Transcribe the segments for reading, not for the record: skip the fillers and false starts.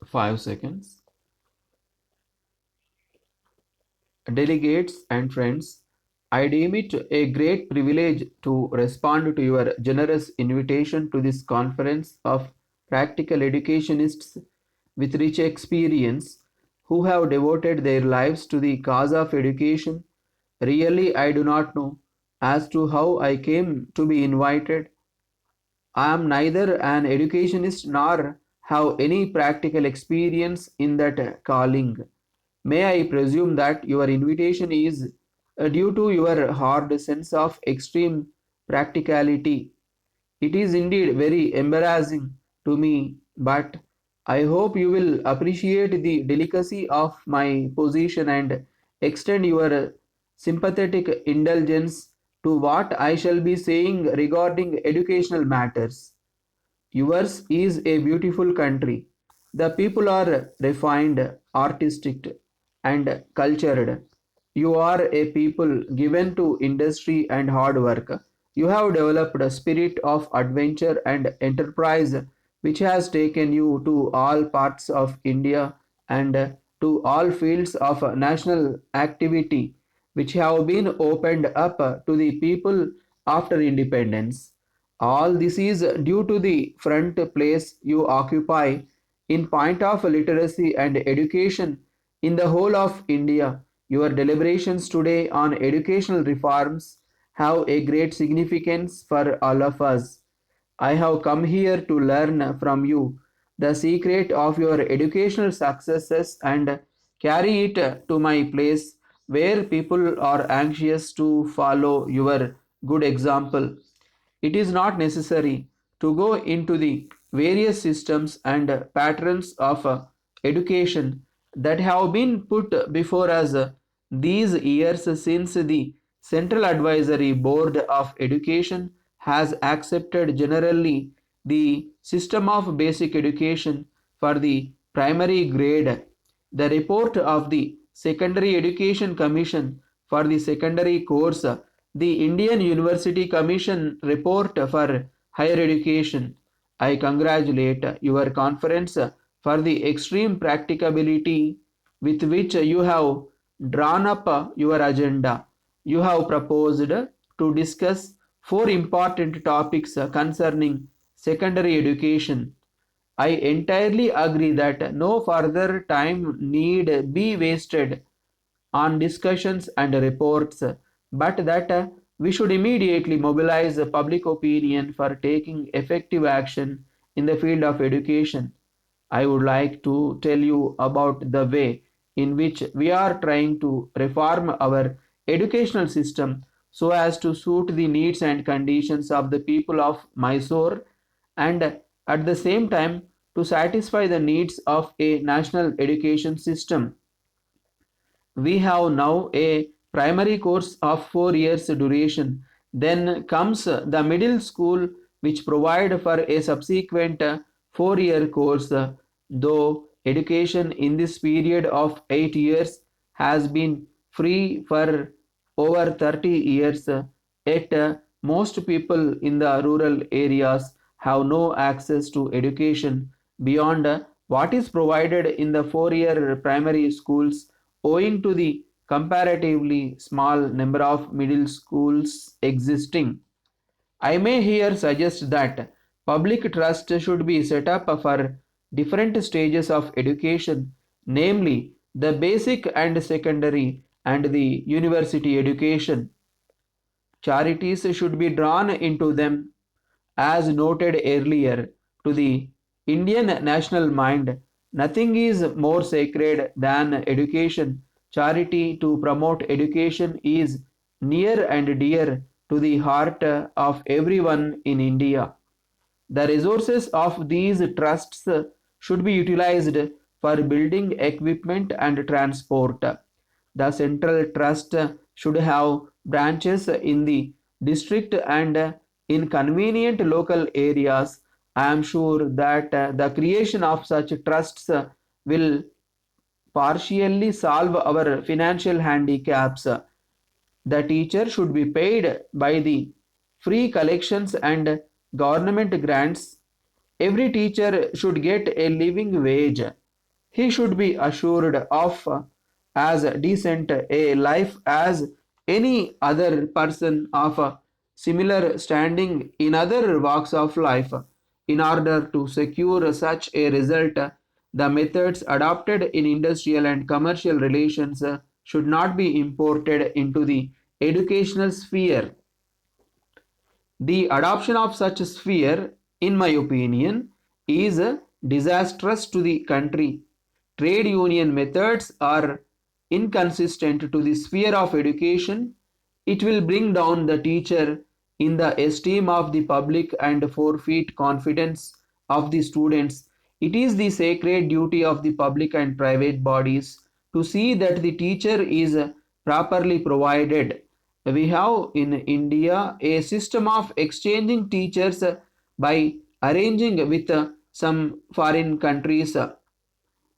5 seconds. Delegates and friends, I deem it a great privilege to respond to your generous invitation to this conference of practical educationists with rich experience who have devoted their lives to the cause of education. Really, I do not know as to how I came to be invited. I am neither an educationist nor have any practical experience in that calling. May I presume that your invitation is due to your hard sense of extreme practicality? It is indeed very embarrassing to me, but I hope you will appreciate the delicacy of my position and extend your sympathetic indulgence to what I shall be saying regarding educational matters. Yours is a beautiful country. The people are refined, artistic, and cultured. You are a people given to industry and hard work. You have developed a spirit of adventure and enterprise which has taken you to all parts of India and to all fields of national activity which have been opened up to the people after independence. All this is due to the front place you occupy in point of literacy and education in the whole of India. Your deliberations today on educational reforms have a great significance for all of us. I have come here to learn from you the secret of your educational successes and carry it to my place where people are anxious to follow your good example. It is not necessary to go into the various systems and patterns of education that have been put before us these years since the Central Advisory Board of Education has accepted generally the system of basic education for the primary grade. The report of the Secondary Education Commission for the secondary course, the Indian University Commission report for higher education. I congratulate your conference for the extreme practicability with which you have drawn up your agenda. You have proposed to discuss four important topics concerning secondary education. I entirely agree that no further time need be wasted on discussions and reports, but that we should immediately mobilize public opinion for taking effective action in the field of education. I would like to tell you about the way in which we are trying to reform our educational system so as to suit the needs and conditions of the people of Mysore and at the same time to satisfy the needs of a national education system. We have now a primary course of 4 years duration. Then comes the middle school which provide for a subsequent 4-year course. Though education in this period of 8 years has been free for over 30 years, yet most people in the rural areas have no access to education beyond what is provided in the 4-year primary schools owing to the comparatively small number of middle schools existing. I may here suggest that public trust should be set up for different stages of education, namely the basic and secondary and the university education. Charities should be drawn into them, as noted earlier, to the Indian national mind. Nothing is more sacred than education. Charity to promote education is near and dear to the heart of everyone in India. The resources of these trusts should be utilized for building equipment and transport. The central trust should have branches in the district and in convenient local areas. I am sure that the creation of such trusts will partially solve our financial handicaps. The teacher should be paid by the free collections and government grants. Every teacher should get a living wage. He should be assured of as decent a life as any other person of similar standing in other walks of life. In order to secure such a result, the methods adopted in industrial and commercial relations should not be imported into the educational sphere. The adoption of such a sphere, in my opinion, is disastrous to the country. Trade union methods are inconsistent to the sphere of education. It will bring down the teacher in the esteem of the public and forfeit confidence of the students. It is the sacred duty of the public and private bodies to see that the teacher is properly provided. We have in India a system of exchanging teachers by arranging with some foreign countries.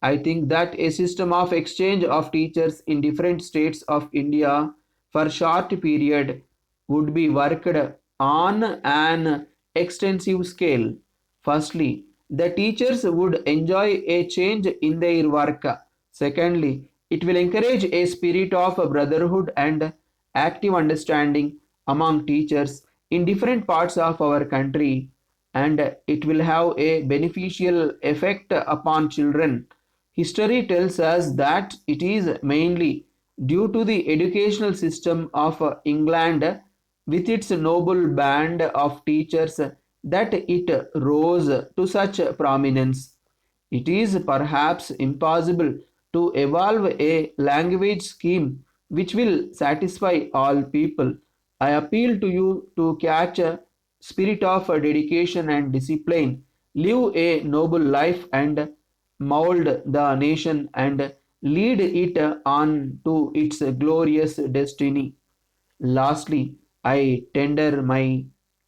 I think that a system of exchange of teachers in different states of India for short period would be worked on an extensive scale. Firstly, the teachers would enjoy a change in their work. Secondly, it will encourage a spirit of brotherhood and active understanding among teachers in different parts of our country, and it will have a beneficial effect upon children. History tells us that it is mainly due to the educational system of England with its noble band of teachers that it rose to such prominence. It is perhaps impossible to evolve a language scheme which will satisfy all people. I appeal to you to catch a spirit of dedication and discipline, live a noble life and mold the nation and lead it on to its glorious destiny. Lastly, I tender my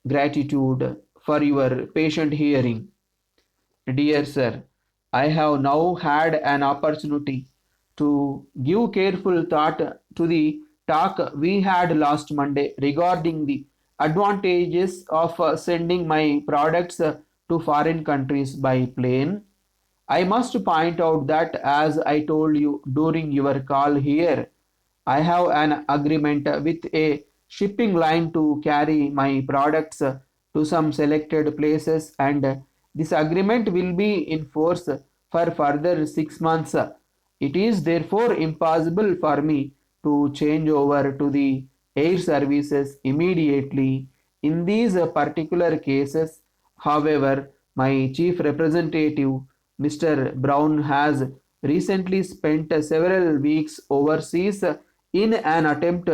gratitude for your patient hearing. Dear sir, I have now had an opportunity to give careful thought to the talk we had last Monday regarding the advantages of sending my products to foreign countries by plane. I must point out that, as I told you during your call here, I have an agreement with a shipping line to carry my products to some selected places, and this agreement will be in force for further 6 months. It is therefore impossible for me to change over to the air services immediately. In these particular cases, however, my chief representative, Mr. Brown, has recently spent several weeks overseas in an attempt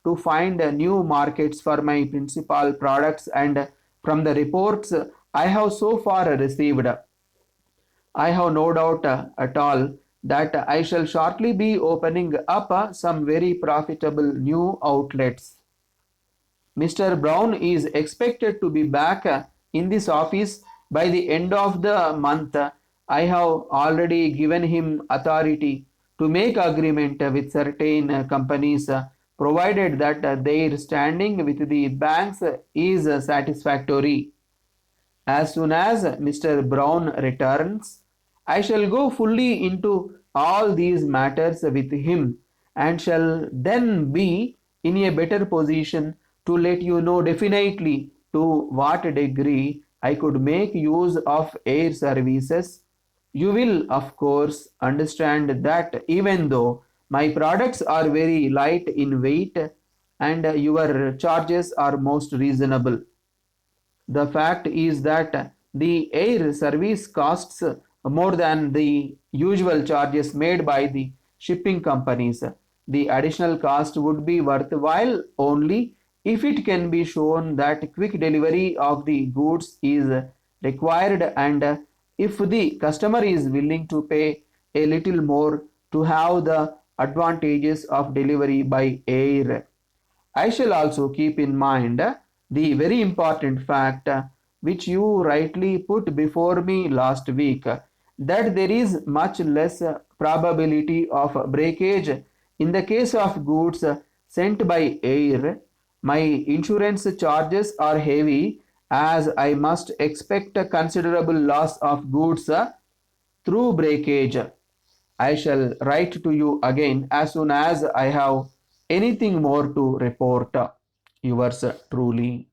to find new markets for my principal products, and from the reports I have so far received, I have no doubt at all that I shall shortly be opening up some very profitable new outlets. Mr. Brown is expected to be back in this office by the end of the month. I have already given him authority to make agreement with certain companies, provided that their standing with the banks is satisfactory. As soon as Mr. Brown returns, I shall go fully into all these matters with him and shall then be in a better position to let you know definitely to what degree I could make use of air services. You will, of course, understand that even though my products are very light in weight and your charges are most reasonable, the fact is that the air service costs more than the usual charges made by the shipping companies. The additional cost would be worthwhile only if it can be shown that quick delivery of the goods is required, and if the customer is willing to pay a little more to have the advantages of delivery by air. I shall also keep in mind the very important fact which you rightly put before me last week, that there is much less probability of breakage in the case of goods sent by air. My insurance charges are heavy, as I must expect a considerable loss of goods through breakage. I shall write to you again as soon as I have anything more to report. Yours truly.